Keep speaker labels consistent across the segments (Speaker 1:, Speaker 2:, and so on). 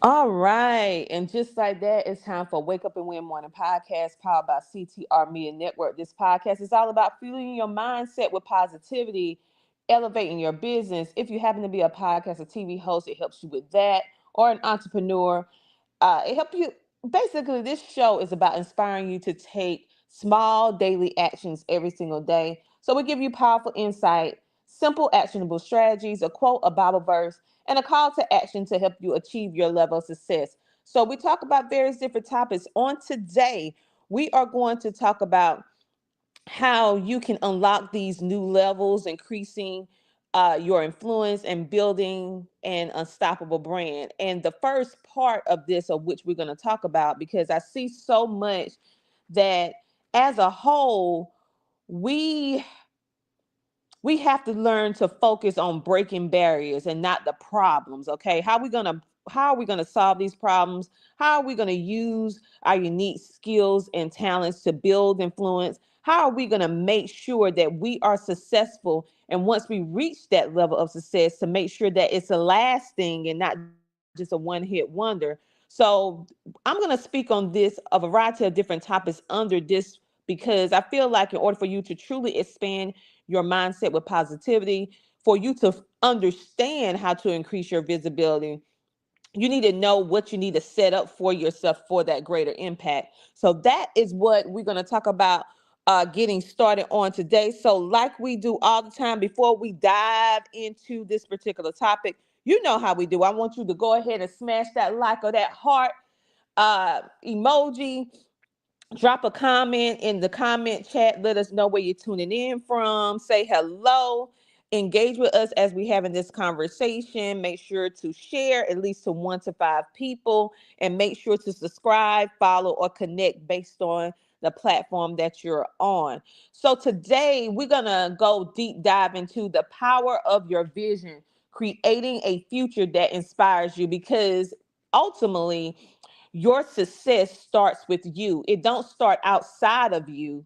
Speaker 1: All right. And just like that, it's time for Wake Up and Win Morning Podcast powered by CTR Media Network. This podcast is all about fueling your mindset with positivity, elevating your business. If you happen to be a podcast or TV host, it helps you with that, or an entrepreneur. It helps you. Basically, this show is about inspiring you to take small daily actions every single day. So we give you powerful insight, simple actionable strategies, a quote, a Bible verse, and a call to action to help you achieve your level of success. So we talk about various different topics. On today, we are going to talk about how you can unlock these new levels, increasing your influence and building an unstoppable brand. And the first part of this, of which we're going to talk about, because I see so much that as a whole, we we have to learn to focus on breaking barriers and not the problems. Okay, how are we gonna solve these problems? How are we gonna use our unique skills and talents to build influence? How are we gonna make sure that we are successful, and once we reach that level of success, to make sure that it's a lasting and not just a one-hit wonder? So I'm going to speak on this, a variety of different topics under this, because I feel like in order for you to truly expand your mindset with positivity, for you to understand how to increase your visibility, you need to know what you need to set up for yourself for that greater impact. So that is what we're going to talk about getting started on today. So, like we do all the time, before we dive into this particular topic, you know how we do. I want you to go ahead and smash that like or that heart emoji. Drop a comment in the comment chat. Let us know where you're tuning in from. Say hello. Engage with us as we having this conversation. Make sure to share at least to 1 to 5 people, and make sure to subscribe, follow, or connect based on the platform that you're on. So today we're gonna go deep dive into the power of your vision, creating a future that inspires you, because ultimately your success starts with you. It don't start outside of you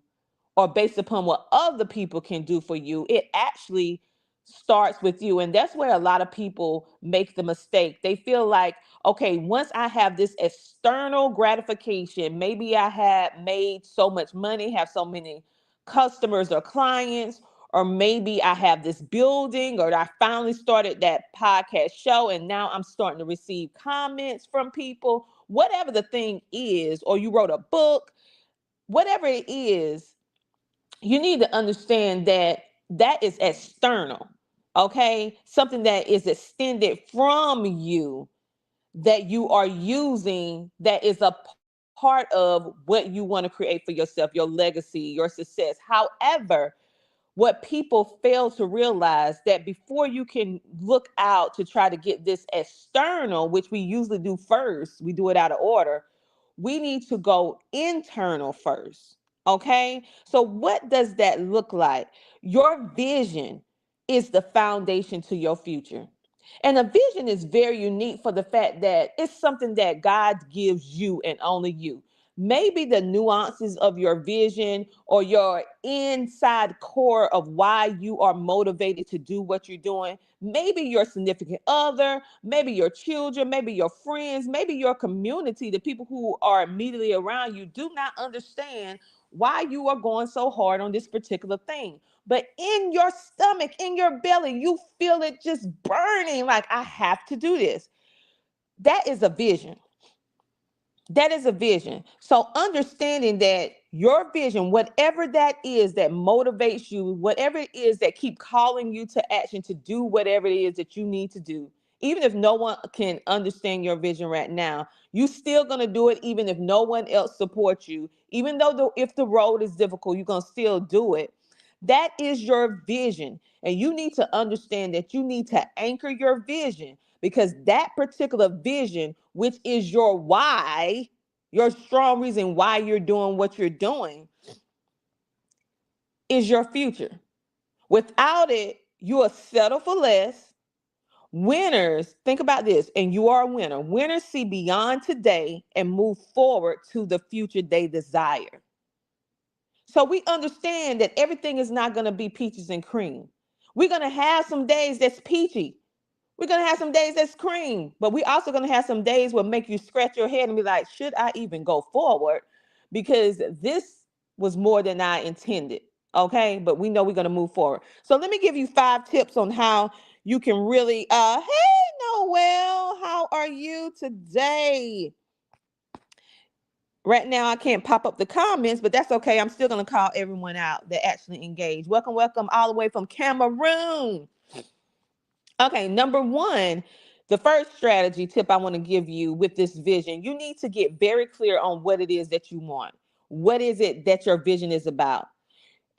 Speaker 1: or based upon what other people can do for you. It actually starts with you. And that's where a lot of people make the mistake. They feel like, okay, once I have this external gratification, maybe I have made so much money, have so many customers or clients, or maybe I have this building, or I finally started that podcast show and now I'm starting to receive comments from people, whatever the thing is, or you wrote a book, whatever it is, you need to understand that that is external. Okay, something that is extended from you, that you are using, that is a part of what you want to create for yourself, your legacy, your success. However, what people fail to realize, that before you can look out to try to get this external, which we usually do first, we do it out of order, we need to go internal first. Okay, so what does that look like? Your vision is the foundation to your future, and a vision is very unique for the fact that it's something that God gives you and only you. Maybe the nuances of your vision, or your inside core of why you are motivated to do what you're doing, maybe your significant other, maybe your children, maybe your friends, maybe your community, the people who are immediately around you, do not understand why you are going so hard on this particular thing. But in your stomach, in your belly, you feel it just burning, like, I have to do this. That is a vision. That is a vision. So understanding that your vision, whatever that is that motivates you, whatever it is that keep calling you to action to do whatever it is that you need to do, even if no one can understand your vision right now, you still gonna do it, even if no one else supports you. Even though if the road is difficult, you're gonna still do it. That is your vision. And you need to understand that you need to anchor your vision, because that particular vision, which is your why, your strong reason why you're doing what you're doing, is your future. Without it, you will settle for less. Winners, think about this, and you are a winner. Winners see beyond today and move forward to the future they desire. So we understand that everything is not going to be peaches and cream. We're going to have some days that's peachy. We're going to have some days that's cream, but we also going to have some days where make you scratch your head and be like, should I even go forward? Because this was more than I intended. Okay. But we know we're going to move forward. So let me give you 5 tips on how you can really, hey, Noel, how are you today? Right now, I can't pop up the comments, but that's okay. I'm still going to call everyone out that actually engaged. Welcome, welcome all the way from Cameroon. Okay, number 1, the first strategy tip I want to give you with this vision, you need to get very clear on what it is that you want. What is it that your vision is about?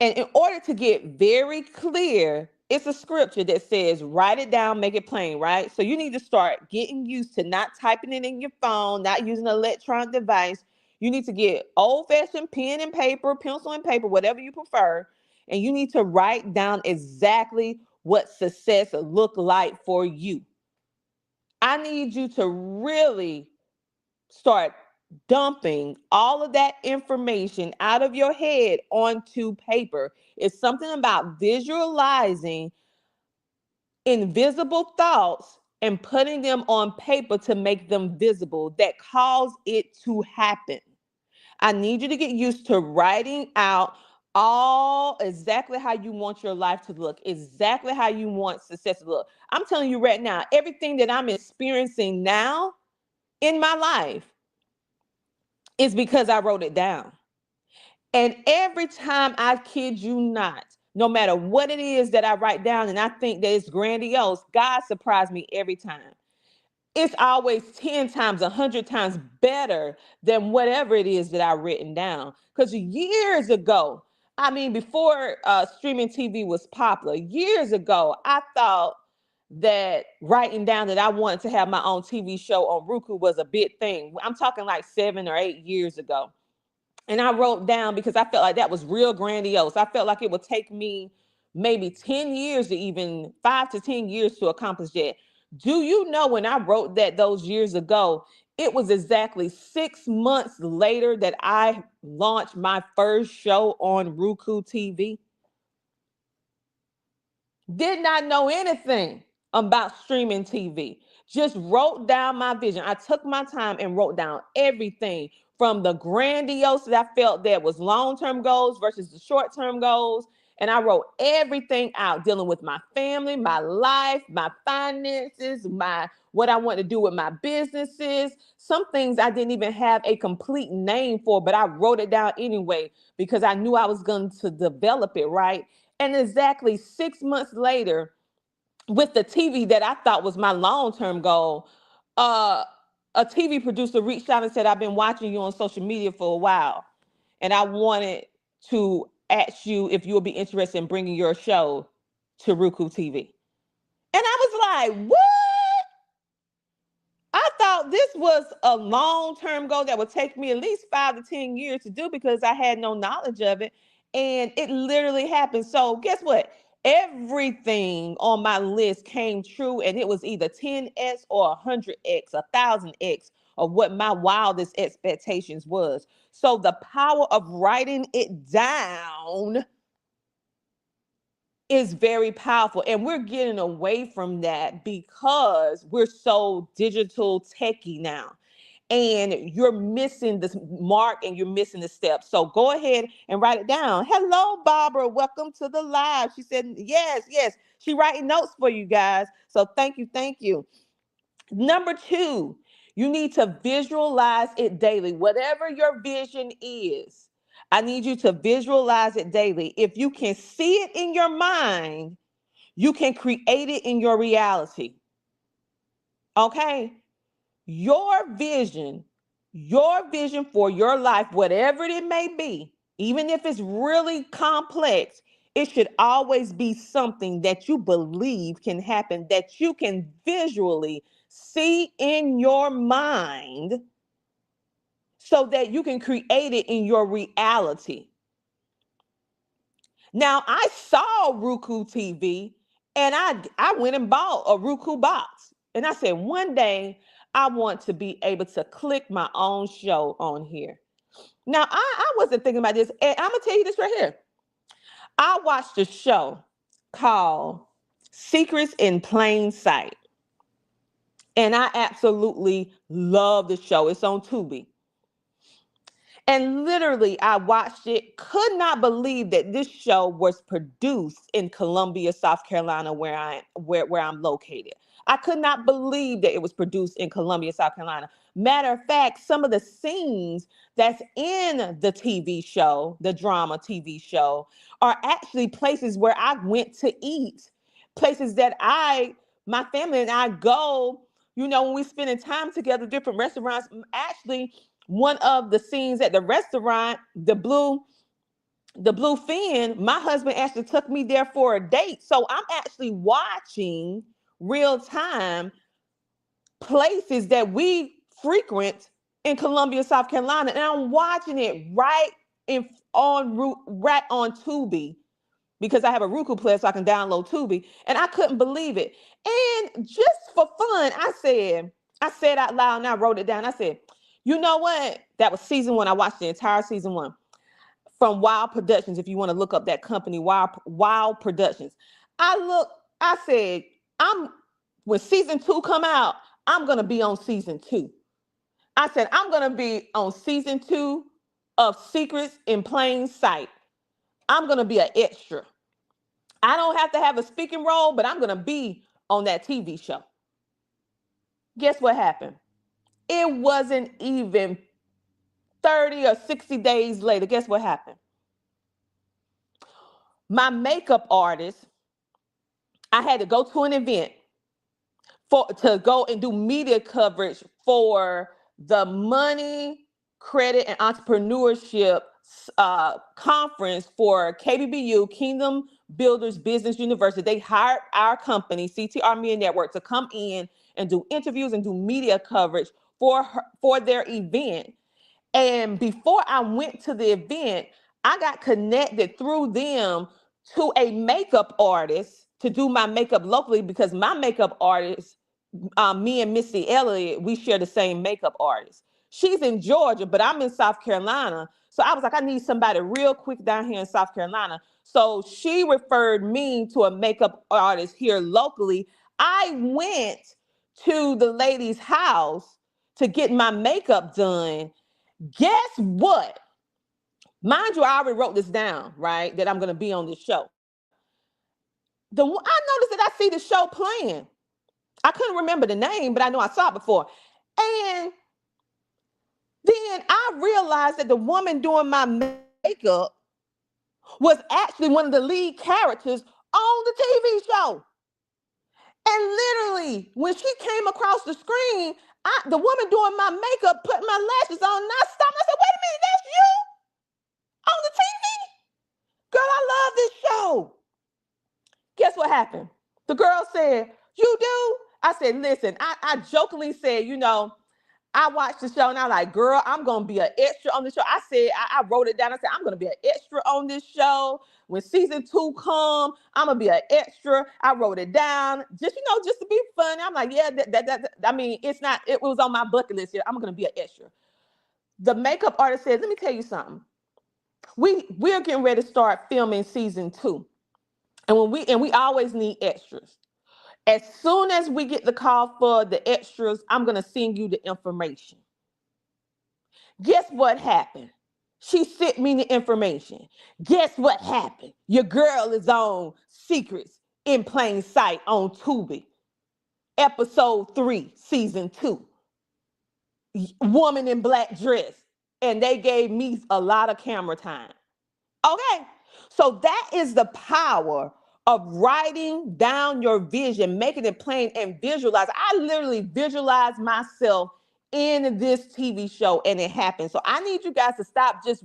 Speaker 1: And in order to get very clear, it's a scripture that says, write it down, make it plain, right? So you need to start getting used to not typing it in your phone, not using an electronic device. You need to get old-fashioned pen and paper, pencil and paper, whatever you prefer. And you need to write down exactly what success look like for you. I need you to really start dumping all of that information out of your head onto paper. It's something about visualizing invisible thoughts and putting them on paper to make them visible that cause it to happen. I need you to get used to writing out all exactly how you want your life to look, exactly how you want success to look. I'm telling you right now, everything that I'm experiencing now in my life is because I wrote it down. And every time, I kid you not, no matter what it is that I write down and I think that it's grandiose, God surprised me every time. It's always 10 times, 100 times better than whatever it is that I've written down. Because years ago, I mean, before streaming TV was popular, years ago, I thought that writing down that I wanted to have my own TV show on Roku was a big thing. I'm talking like 7 or 8 years ago. And I wrote down because I felt like that was real grandiose. I felt like it would take me maybe 10 years to even 5 to 10 years to accomplish that. Do you know when I wrote that those years ago, it was exactly 6 months later that I launched my first show on Roku TV? Did not know anything about streaming TV. Just wrote down my vision. I took my time and wrote down everything from the grandiose that I felt that was long-term goals versus the short-term goals. And I wrote everything out dealing with my family, my life, my finances, my what I want to do with my businesses. Some things I didn't even have a complete name for, but I wrote it down anyway because I knew I was going to develop it, right? And exactly 6 months later, with the TV that I thought was my long-term goal, uh, a TV producer reached out and said, I've been watching you on social media for a while, and I wanted to ask you if you would be interested in bringing your show to Roku TV. And I was like, what? I thought this was a long-term goal that would take me at least 5 to 10 years to do because I had no knowledge of it. And it literally happened. So guess what? Everything on my list came true, and it was either 10x or 100x, 1,000x of what my wildest expectations was. So the power of writing it down is very powerful. And we're getting away from that because we're so digital techie now. And you're missing this mark and you're missing the steps. So go ahead and write it down. Hello, Barbara. Welcome to the live. She said, yes, yes. She writing notes for you guys. So thank you. Thank you. Number 2, you need to visualize it daily. Whatever your vision is, I need you to visualize it daily. If you can see it in your mind, you can create it in your reality. Okay? Your vision for your life, whatever it may be, even if it's really complex, it should always be something that you believe can happen, that you can visually see in your mind so that you can create it in your reality. Now, I saw Roku TV and I went and bought a Roku box. And I said, one day I want to be able to click my own show on here. Now, I wasn't thinking about this. And I'm going to tell you this right here. I watched a show called Secrets in Plain Sight. And I absolutely love the show. It's on Tubi. And literally, I watched it, could not believe that this show was produced in Columbia, South Carolina, where I'm located. I could not believe that it was produced in Columbia, South Carolina. Matter of fact, some of the scenes that's in the TV show, the drama TV show, are actually places where I went to eat, places that my family and I go, when we spending time together, different restaurants. Actually, one of the scenes at the restaurant, the Bluefin, my husband actually took me there for a date. So I'm actually watching real time places that we frequent in Columbia, South Carolina, and I'm watching it right on Tubi, because I have a Roku player so I can download Tubi, and I couldn't believe it. And just for fun, I said out loud, and I wrote it down. I said, you know what? That was season 1. I watched the entire season 1 from Wild Productions. If you want to look up that company, Wild Productions. I said, when season 2 come out, I'm gonna be on season 2. I said, I'm gonna be on season 2 of Secrets in Plain Sight. I'm gonna be an extra. I don't have to have a speaking role, but I'm gonna be on that TV show. Guess what happened? It wasn't even 30 or 60 days later. Guess what happened? My makeup artist, I had to go to an event to go and do media coverage for the Money, Credit, and Entrepreneurship conference for KBBU, Kingdom Builders Business University. They hired our company, CTR Media Network, to come in and do interviews and do media coverage for their event. And before I went to the event, I got connected through them to a makeup artist to do my makeup locally, because my makeup artist, me and Missy Elliott, we share the same makeup artist. She's in Georgia, but I'm in South Carolina. So I was like, I need somebody real quick down here in South Carolina. So she referred me to a makeup artist here locally. I went to the lady's house to get my makeup done. Guess what? Mind you, I already wrote this down, right? That I'm going to be on this show. I noticed that I see the show playing. I couldn't remember the name, but I know I saw it before. And then I realized that the woman doing my makeup was actually one of the lead characters on the TV show. And literally, when she came across the screen, the woman doing my makeup put my lashes on, and I stopped. I said, wait a minute, that's you on the TV? Girl, I love this show. Guess what happened? The girl said, you do? I said, listen, I jokingly said, I watched the show and I was like, girl, I'm going to be an extra on the show. I said, I wrote it down. I said, I'm going to be an extra on this show. When season 2 come, I'm going to be an extra. I wrote it down just to be funny. I'm like, yeah, it was on my bucket list here. I'm going to be an extra. The makeup artist said, let me tell you something. We're getting ready to start filming season 2. And we always need extras. As soon as we get the call for the extras, I'm going to send you the information. Guess what happened? She sent me the information. Guess what happened? Your girl is on Secrets in Plain Sight on Tubi. Episode 3, season 2. Woman in black dress. And they gave me a lot of camera time. Okay. So that is the power of writing down your vision, making it plain, and visualize. I literally visualize myself in this TV show, and it happened. So I need you guys to stop just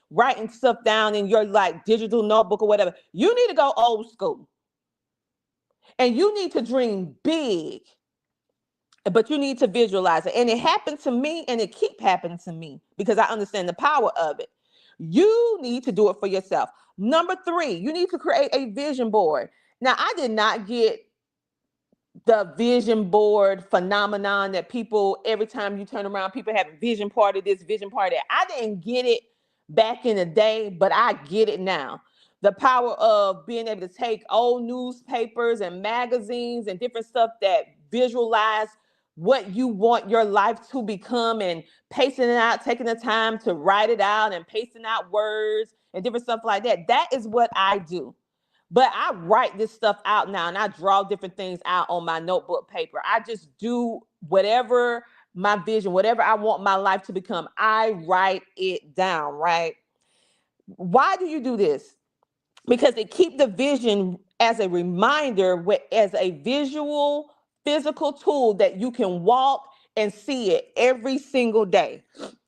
Speaker 1: writing stuff down in your digital notebook or whatever. You need to go old school. And you need to dream big, but you need to visualize it. And it happened to me, and it keep happening to me because I understand the power of it. You need to do it for yourself. Number 3, you need to create a vision board. Now, I did not get the vision board phenomenon that people, every time you turn around, people have a vision party, this vision party. I didn't get it back in the day, but I get it now. The power of being able to take old newspapers and magazines and different stuff that visualize what you want your life to become and pacing it out, taking the time to write it out and pacing out words and different stuff like that. That is what I do. But I write this stuff out now and I draw different things out on my notebook paper. I just do whatever my vision, whatever I want my life to become, I write it down, right? Why do you do this? Because it keeps the vision as a reminder, as a visual, physical tool that you can walk and see it every single day.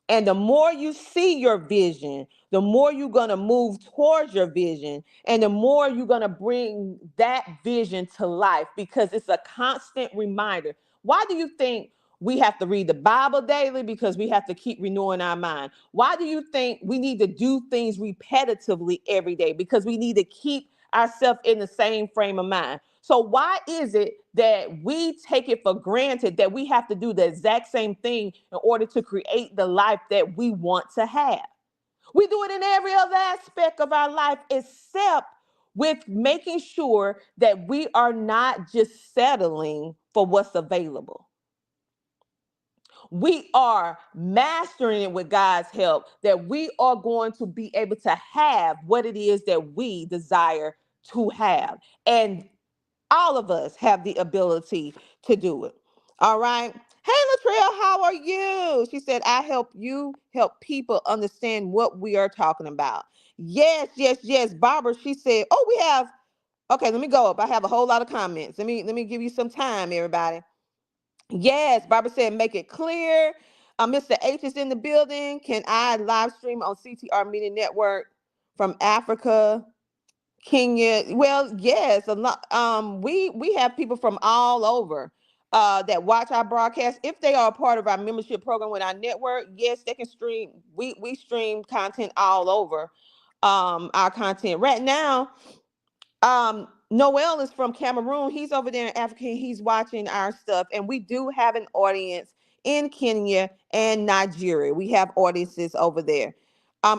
Speaker 1: And the more you see your vision, the more you're going to move towards your vision, and the more you're going to bring that vision to life because it's a constant reminder. Why do you think we have to read the Bible daily? Because we have to keep renewing our mind. Why do you think we need to do things repetitively every day? Because we need to keep ourselves in the same frame of mind. So why is it that we take it for granted that we have to do the exact same thing in order to create the life that we want to have? We do it in every other aspect of our life except with making sure that we are not just settling for what's available. We are mastering it with God's help, that we are going to be able to have what it is that we desire to have. And all of us have the ability to do it. All right. Hey, Latrell, how are you? She said, I help you help people understand what we are talking about. Yes, yes, yes. Barbara, she said, oh, we have, okay, let me go up. I have a whole lot of comments. Let me give you some time, everybody. Yes, Barbara said, make it clear. Mr. H is in the building. Can I live stream on CTR Media Network from Africa? Kenya. Well, yes, a lot. We have people from all over that watch our broadcast. If they are a part of our membership program with our network, yes, they can stream. We stream content all over our content right now. Noel is from Cameroon. He's over there in Africa. He's watching our stuff. And we do have an audience in Kenya and Nigeria. We have audiences over there.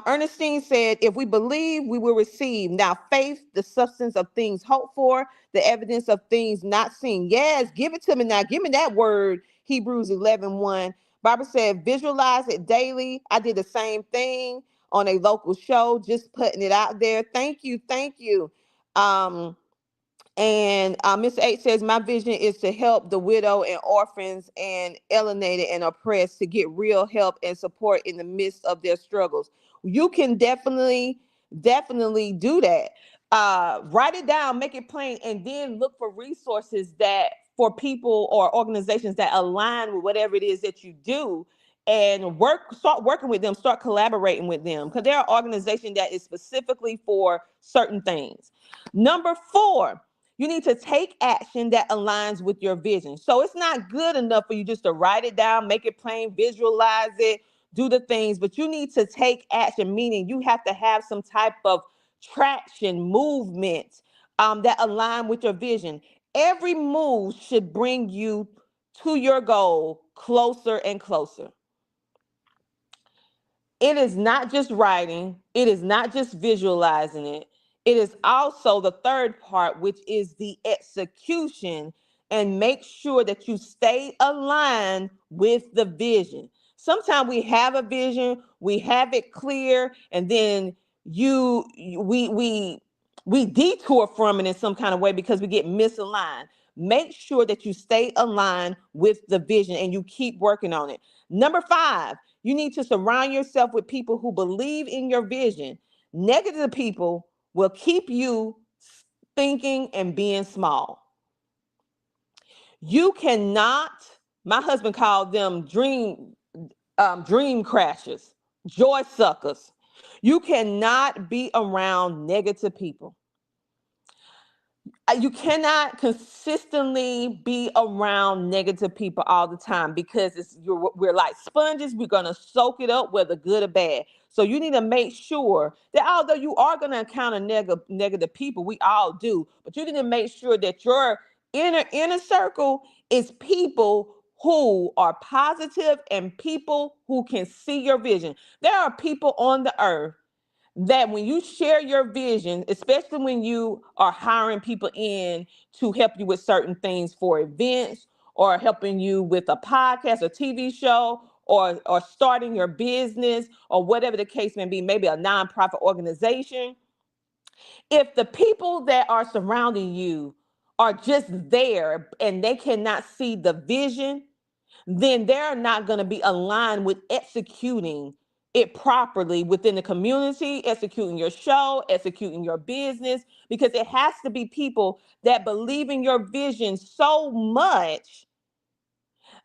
Speaker 1: Ernestine said, if we believe, we will receive. Now, faith, the substance of things hoped for, the evidence of things not seen. Yes, give it to me now. Give me that word, Hebrews 11:1. Barbara said, visualize it daily. I did the same thing on a local show, just putting it out there. Thank you. Thank you. Um, and Mr. H says, my vision is to help the widow and orphans and alienated and oppressed to get real help and support in the midst of their struggles. You can definitely do that. Write it down, make it plain, and then look for resources that for people or organizations that align with whatever it is that you do, and start working with them, start collaborating with them, because there are organizations that is specifically for certain things. Number 4, you need to take action that aligns with your vision. So it's not good enough for you just to write it down, make it plain, visualize it, do the things, but you need to take action, meaning you have to have some type of traction, movement that align with your vision. Every move should bring you to your goal closer and closer. It is not just writing, it is not just visualizing it. It is also the third part, which is the execution, and make sure that you stay aligned with the vision. Sometimes we have a vision, we have it clear, and then we detour from it in some kind of way because we get misaligned. Make sure that you stay aligned with the vision and you keep working on it. Number 5, you need to surround yourself with people who believe in your vision. Negative people will keep you thinking and being small. You cannot, my husband called them dream crashers, joy suckers. You cannot be around negative people. You cannot consistently be around negative people all the time because we're like sponges. We're going to soak it up, whether good or bad. So you need to make sure that although you are going to encounter negative people, we all do, but you need to make sure that your inner circle is people who are positive and people who can see your vision. There are people on the earth that when you share your vision, especially when you are hiring people in to help you with certain things for events or helping you with a podcast or TV show, or starting your business, or whatever the case may be, maybe a nonprofit organization. If the people that are surrounding you are just there and they cannot see the vision, then they're not going to be aligned with executing it properly within the community, executing your show, executing your business, because it has to be people that believe in your vision so much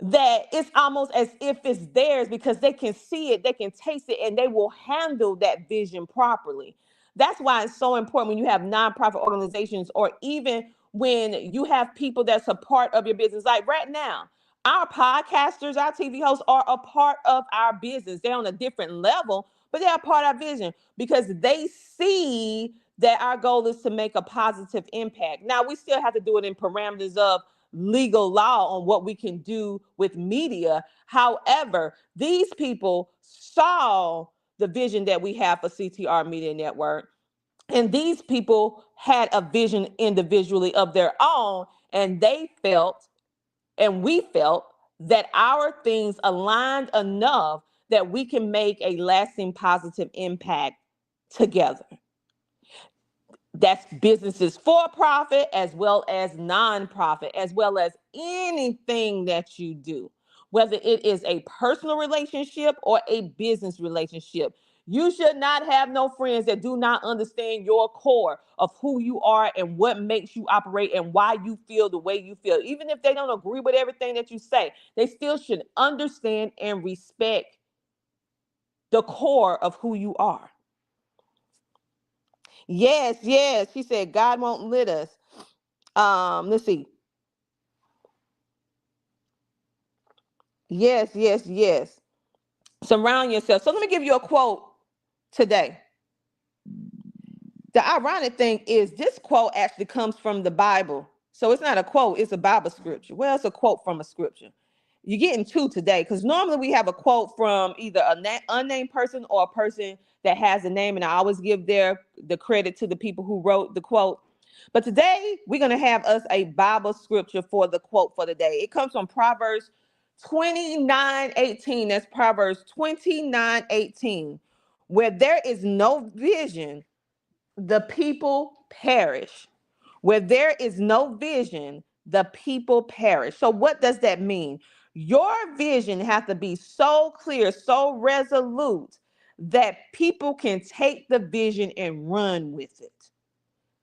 Speaker 1: that it's almost as if it's theirs, because they can see it, they can taste it, and they will handle that vision properly. That's why it's so important when you have nonprofit organizations, or even when you have people that's a part of your business. Like right now, our podcasters, our TV hosts are a part of our business. They're on a different level, but they're a part of our vision because they see that our goal is to make a positive impact. Now, we still have to do it in parameters of legal law on what we can do with media. However, these people saw the vision that we have for CTR Media Network, and these people had a vision individually of their own, and they felt, and we felt, that our things aligned enough that we can make a lasting positive impact together. That's businesses for profit as well as nonprofit, as well as anything that you do, whether it is a personal relationship or a business relationship. You should not have no friends that do not understand your core of who you are and what makes you operate and why you feel the way you feel. Even if they don't agree with everything that you say, they still should understand and respect the core of who you are. Yes, yes. She said God won't let us. Let's see. Yes, yes, yes. Surround yourself. So let me give you a quote today. The ironic thing is this quote actually comes from the Bible. So it's not a quote, it's a Bible scripture. Well, it's a quote from a scripture. You're getting two today, because normally we have a quote from either an unnamed person or a person that has a name, and I always give the credit to the people who wrote the quote. But today we're going to have us a Bible scripture for the quote for the day. It comes from Proverbs 29:18. That's Proverbs 29:18. Where there is no vision, the people perish. Where there is no vision, the people perish. So what does that mean? Your vision has to be so clear, so resolute, that people can take the vision and run with it,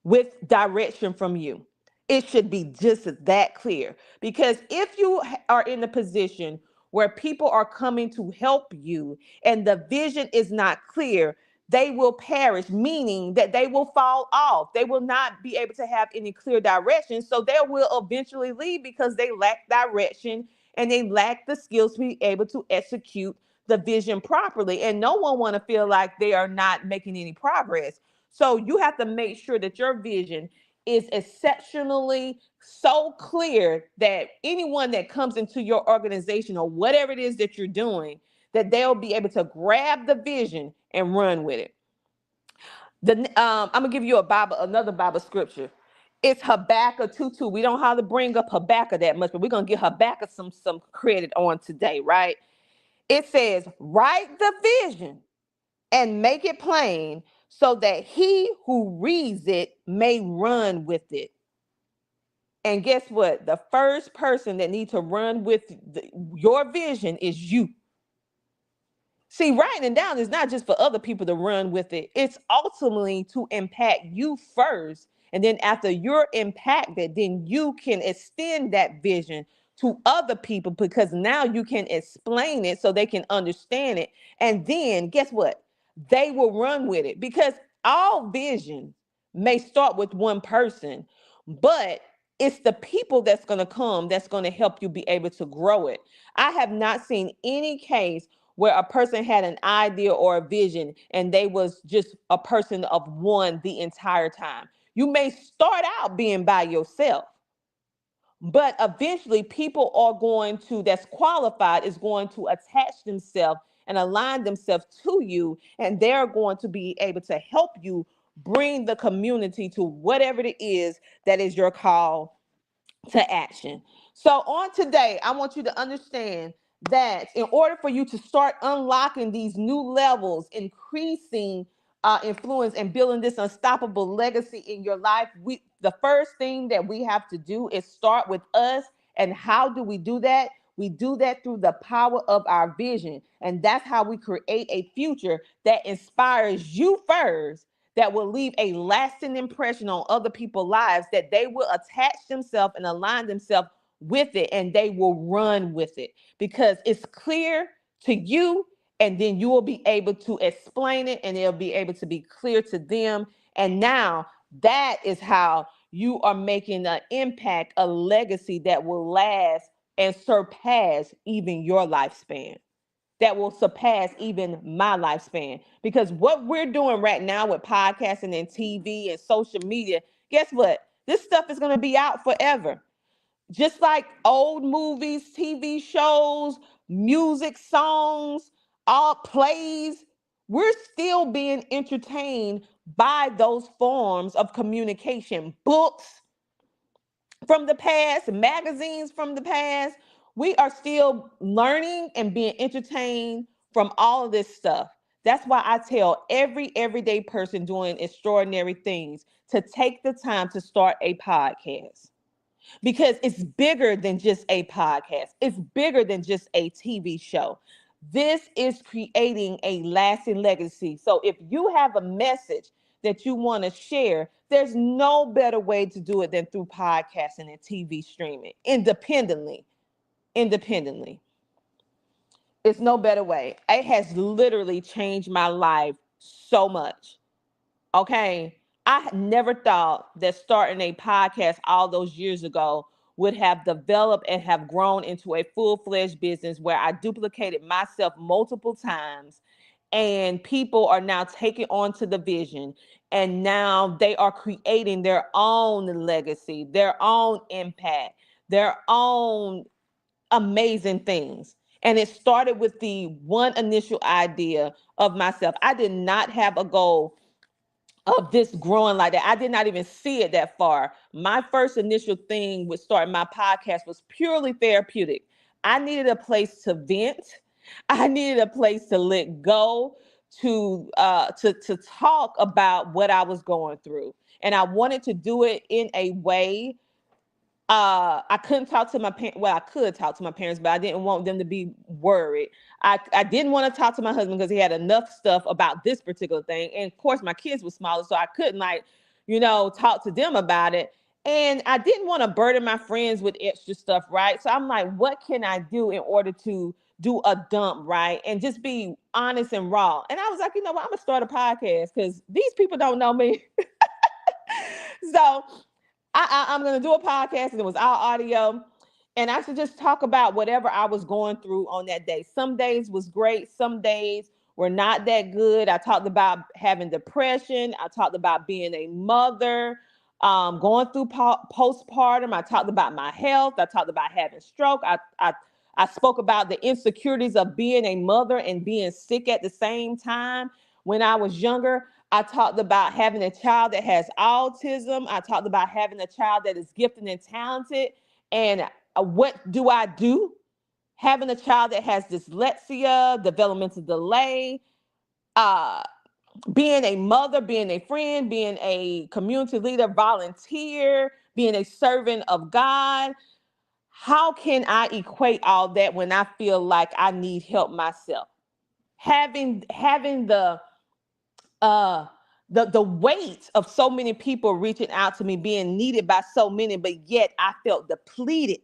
Speaker 1: with direction from you. It should be just that clear. Because if you are in the position where people are coming to help you and the vision is not clear, they will perish, meaning that they will fall off. They will not be able to have any clear direction. So they will eventually leave because they lack direction and they lack the skills to be able to execute the vision properly. And no one want to feel like they are not making any progress. So you have to make sure that your vision is exceptionally so clear that anyone that comes into your organization or whatever it is that you're doing, that they'll be able to grab the vision and run with it. I'm gonna give you another Bible scripture. It's Habakkuk 2:2. We don't have to bring up Habakkuk that much, but we're gonna give Habakkuk some credit on today, right? It says, write the vision and make it plain so that he who reads it may run with it. And guess what? The first person that needs to run with your vision is you. See, writing it down is not just for other people to run with it. It's ultimately to impact you first. And then after you're impacted, then you can extend that vision to other people, because now you can explain it so they can understand it. And then guess what? They will run with it, because all vision may start with one person, but it's the people that's going to come that's going to help you be able to grow it. I have not seen any case where a person had an idea or a vision and they was just a person of one the entire time. You may start out being by yourself, but eventually people are going to, that's qualified, is going to attach themselves and align themselves to you, and they're going to be able to help you bring the community to whatever it is that is your call to action. So on today, I want you to understand that in order for you to start unlocking these new levels, increasing influence and building this unstoppable legacy in your life, the first thing that we have to do is start with us. And how do we do that? We do that through the power of our vision. And that's how we create a future that inspires you first, that will leave a lasting impression on other people's lives, that they will attach themselves and align themselves with it, and they will run with it because it's clear to you, and then you will be able to explain it and it'll be able to be clear to them. And now that is how you are making an impact, a legacy that will last and surpass even your lifespan, that will surpass even my lifespan. Because what we're doing right now with podcasting and TV and social media, guess what? This stuff is going to be out forever. Just like old movies, TV shows, music, songs, all plays, we're still being entertained by those forms of communication. Books from the past, magazines from the past, we are still learning and being entertained from all of this stuff. That's why I tell every everyday person doing extraordinary things to take the time to start a podcast, because it's bigger than just a podcast. It's bigger than just a TV show. This is creating a lasting legacy. So if you have a message that you want to share, there's no better way to do it than through podcasting and TV streaming independently. Independently. It's no better way. It has literally changed my life so much. Okay. I never thought that starting a podcast all those years ago would have developed and have grown into a full-fledged business where I duplicated myself multiple times, and people are now taking on to the vision, and now they are creating their own legacy, their own impact, their own amazing things. And it started with the one initial idea of myself. I did not have a goal of this growing like that. I did not even see it that far. My first initial thing with starting my podcast was purely therapeutic. I needed a place to vent. I needed a place to let go, to talk about what I was going through. And I wanted to do it in a way, I couldn't talk to my parents. Well, I could talk to my parents, but I didn't want them to be worried. I didn't want to talk to my husband because he had enough stuff about this particular thing. And of course, my kids were smaller, so I couldn't, like, talk to them about it. And I didn't want to burden my friends with extra stuff, right? So I'm like, what can I do in order to do a dump, right? And just be honest and raw. And I was like, you know what? I'm gonna start a podcast because these people don't know me. So I'm going to do a podcast, and it was all audio. And I should just talk about whatever I was going through on that day. Some days was great. Some days were not that good. I talked about having depression. I talked about being a mother, going through postpartum. I talked about my health. I talked about having stroke. I spoke about the insecurities of being a mother and being sick at the same time when I was younger. I talked about having a child that has autism. I talked about having a child that is gifted and talented. And what do I do? Having a child that has dyslexia, developmental delay, uh, being a mother, being a friend, being a community leader, volunteer, being a servant of God. How can I equate all that when I feel like I need help myself? Having uh the weight of so many people reaching out to me, being needed by so many, but yet I felt depleted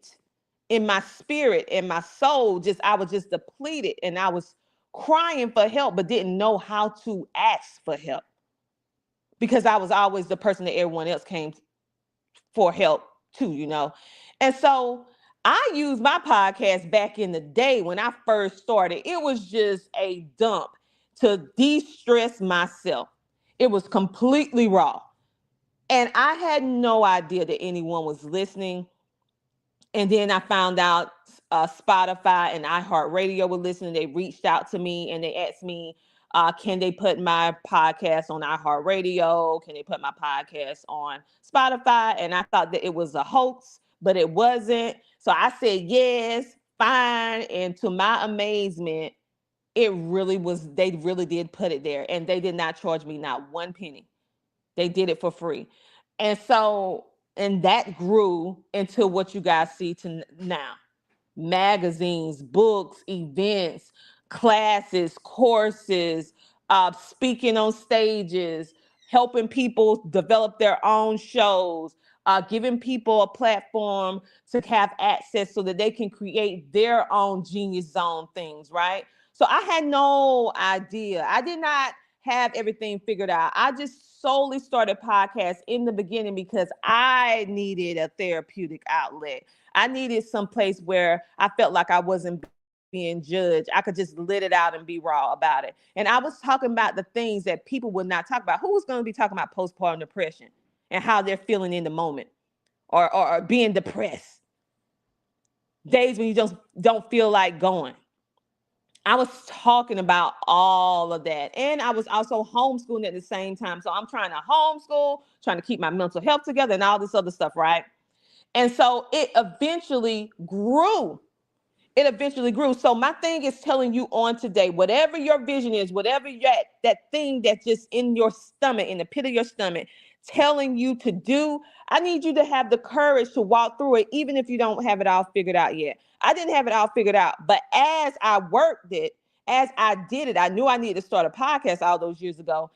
Speaker 1: in my spirit and my soul. I was just depleted, and I was crying for help, but didn't know how to ask for help because I was always the person that everyone else came for help too. And so I used my podcast back in the day when I first started. It was just a dump to de-stress myself. It was completely raw. And I had no idea that anyone was listening. And then I found out Spotify and iHeartRadio were listening. They reached out to me and they asked me, can they put my podcast on iHeartRadio? Can they put my podcast on Spotify? And I thought that it was a hoax but it wasn't. So I said, yes, fine. And to my amazement, it really was, they really did put it there, and they did not charge me not one penny. They did it for free. And so, and that grew into what you guys see to now: magazines, books, events, classes, courses, speaking on stages, helping people develop their own shows, giving people a platform to have access so that they can create their own genius zone things, right? So I had no idea. I did not have everything figured out. I just solely started podcasts in the beginning because I needed a therapeutic outlet. I needed some place where I felt like I wasn't being judged. I could just let it out and be raw about it. And I was talking about the things that people would not talk about. Who was going to be talking about postpartum depression and how they're feeling in the moment, or being depressed? Days when you just don't feel like going. I was talking about all of that. And I was also homeschooling at the same time. So I'm trying to homeschool, trying to keep my mental health together and all this other stuff, right? And so it eventually grew. It eventually grew. So my thing is telling you on today, whatever your vision is, whatever that thing that's just in your stomach, in the pit of your stomach, telling you to do, I need you to have the courage to walk through it, even if you don't have it all figured out yet. I didn't have it all figured out, but as I worked it, as I did it, I knew I needed to start a podcast all those years ago.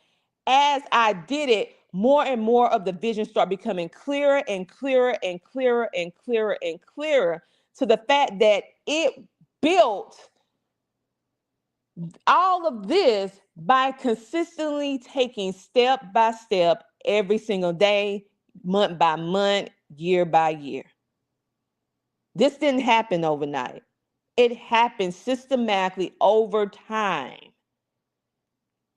Speaker 1: As I did it, more and more of the vision started becoming clearer and clearer and clearer and clearer and clearer, to the fact that it built all of this by consistently taking step by step every single day, month by month, year by year. This didn't happen overnight. It happened systematically over time.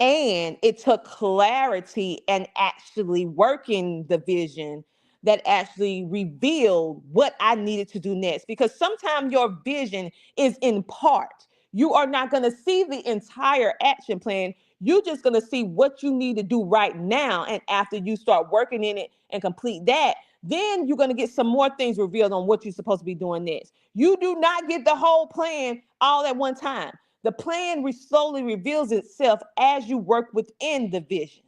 Speaker 1: And it took clarity and actually working the vision that actually revealed what I needed to do next. Because sometimes your vision is in part. You are not going to see the entire action plan. You're just going to see what you need to do right now. And after you start working in it and complete that, then you're going to get some more things revealed on what you're supposed to be doing next. You do not get the whole plan all at one time. The plan slowly reveals itself as you work within the vision.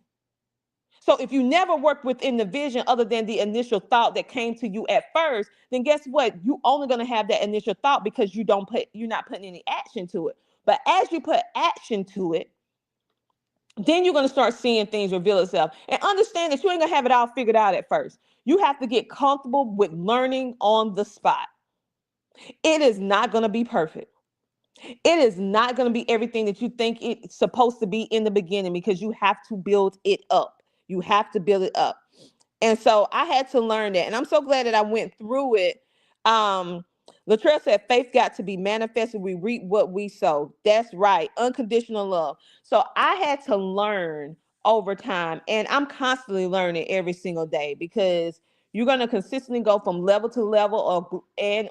Speaker 1: So if you never work within the vision other than the initial thought that came to you at first, then guess what? You're only going to have that initial thought because you're not putting any action to it. But as you put action to it, then you're going to start seeing things reveal itself. And understand that you ain't going to have it all figured out at first. You have to get comfortable with learning on the spot. It is not going to be perfect. It is not going to be everything that you think it's supposed to be in the beginning, because you have to build it up. You have to build it up. And so I had to learn that. And I'm so glad that I went through it. Latrell said, faith got to be manifested. We reap what we sow. That's right. Unconditional love. So I had to learn over time. And I'm constantly learning every single day, because you're going to consistently go from level to level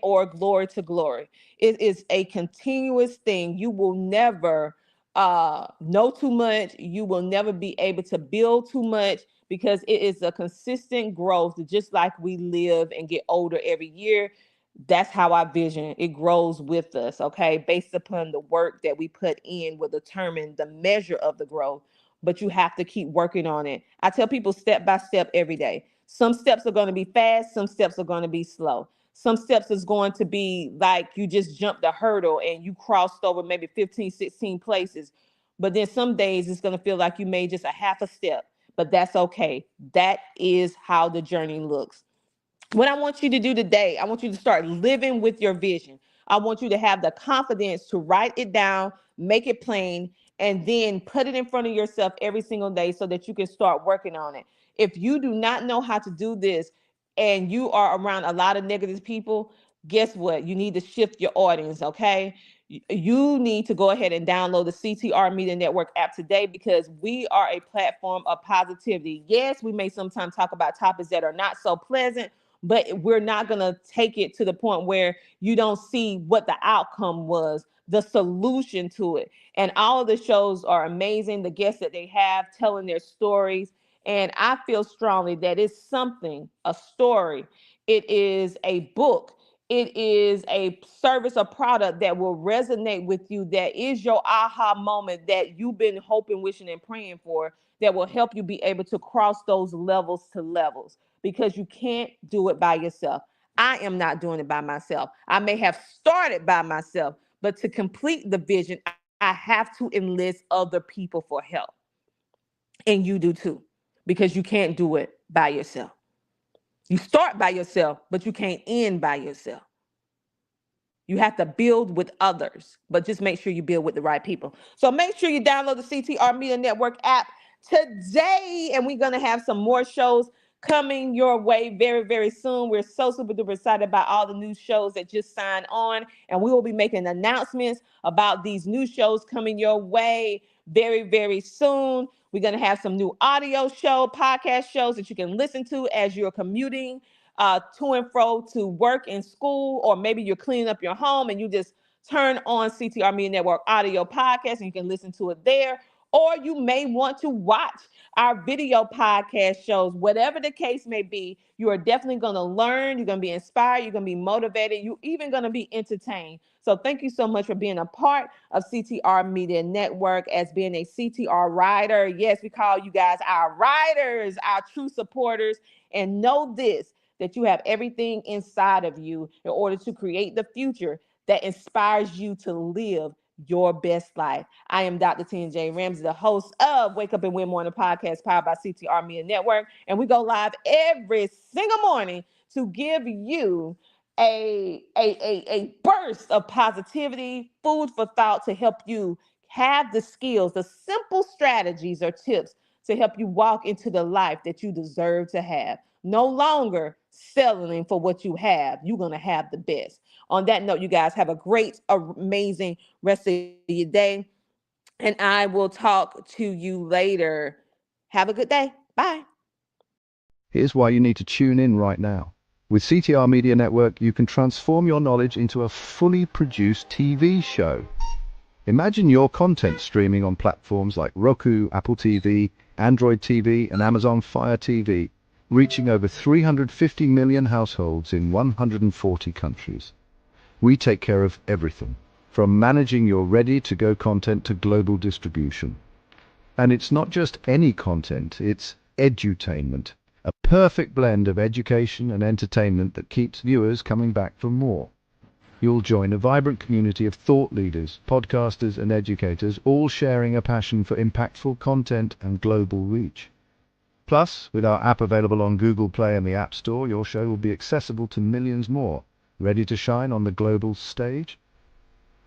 Speaker 1: or glory to glory. It is a continuous thing. You will never know too much. You will never be able to build too much, because it is a consistent growth. Just like we live and get older every year, that's how our vision, it grows with us. Okay, based upon the work that we put in will determine the measure of the growth, but you have to keep working on it. I tell people step by step every day. Some steps are going to be fast, some steps are going to be slow. Some steps is going to be like you just jumped a hurdle and you crossed over maybe 15, 16 places. But then some days it's going to feel like you made just a half a step, but that's okay. That is how the journey looks. What I want you to do today, I want you to start living with your vision. I want you to have the confidence to write it down, make it plain, and then put it in front of yourself every single day so that you can start working on it. If you do not know how to do this and you are around a lot of negative people, guess what? You need to shift your audience, okay? You need to go ahead and download the CTR Media Network app today, because we are a platform of positivity. Yes, we may sometimes talk about topics that are not so pleasant, but we're not going to take it to the point where you don't see what the outcome was, the solution to it. And all of the shows are amazing. The guests that they have telling their stories, And I feel strongly that it's something, a story, it is a book, it is a service or product that will resonate with you, that is your aha moment that you've been hoping, wishing, and praying for, that will help you be able to cross those levels to levels, because you can't do it by yourself. I am not doing it by myself. I may have started by myself, but to complete the vision, I have to enlist other people for help. And you do too, because you can't do it by yourself. You start by yourself, but you can't end by yourself. You have to build with others, but just make sure you build with the right people. So make sure you download the CTR Media Network app today, and we're going to have some more shows coming your way very, very soon. We're so super duper excited about all the new shows that just signed on, and we will be making announcements about these new shows coming your way very, very soon. We're going to have some new audio podcast shows that you can listen to as you're commuting to and fro to work and school, or maybe you're cleaning up your home and you just turn on CTR Media Network audio podcast and you can listen to it there. Or you may want to watch our video podcast shows. Whatever the case may be, you are definitely going to learn. You're going to be inspired. You're going to be motivated. You're even going to be entertained. So thank you so much for being a part of CTR Media Network, as being a CTR rider. Yes, we call you guys our riders, our true supporters. And know this, that you have everything inside of you in order to create the future that inspires you to live your best life. I am Dr. Tina J. Ramsey, the host of Wake Up and Win Morning Podcast, powered by CTR Media Network. And we go live every single morning to give you a burst of positivity, food for thought, to help you have the skills, the simple strategies or tips to help you walk into the life that you deserve to have. No longer settling for what you have. You're going to have the best. On that note, you guys have a great, amazing rest of your day. And I will talk to you later. Have a good day. Bye.
Speaker 2: Here's why you need to tune in right now. With CTR Media Network, you can transform your knowledge into a fully produced TV show. Imagine your content streaming on platforms like Roku, Apple TV, Android TV, and Amazon Fire TV, reaching over 350 million households in 140 countries. We take care of everything, from managing your ready-to-go content to global distribution. And it's not just any content, it's edutainment, a perfect blend of education and entertainment that keeps viewers coming back for more. You'll join a vibrant community of thought leaders, podcasters, and educators, all sharing a passion for impactful content and global reach. Plus, with our app available on Google Play and the App Store, your show will be accessible to millions more, ready to shine on the global stage.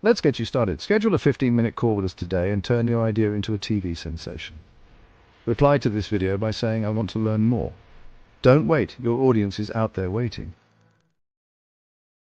Speaker 2: Let's get you started. Schedule a 15-minute call with us today and turn your idea into a TV sensation. Reply to this video by saying, "I want to learn more." Don't wait, your audience is out there waiting.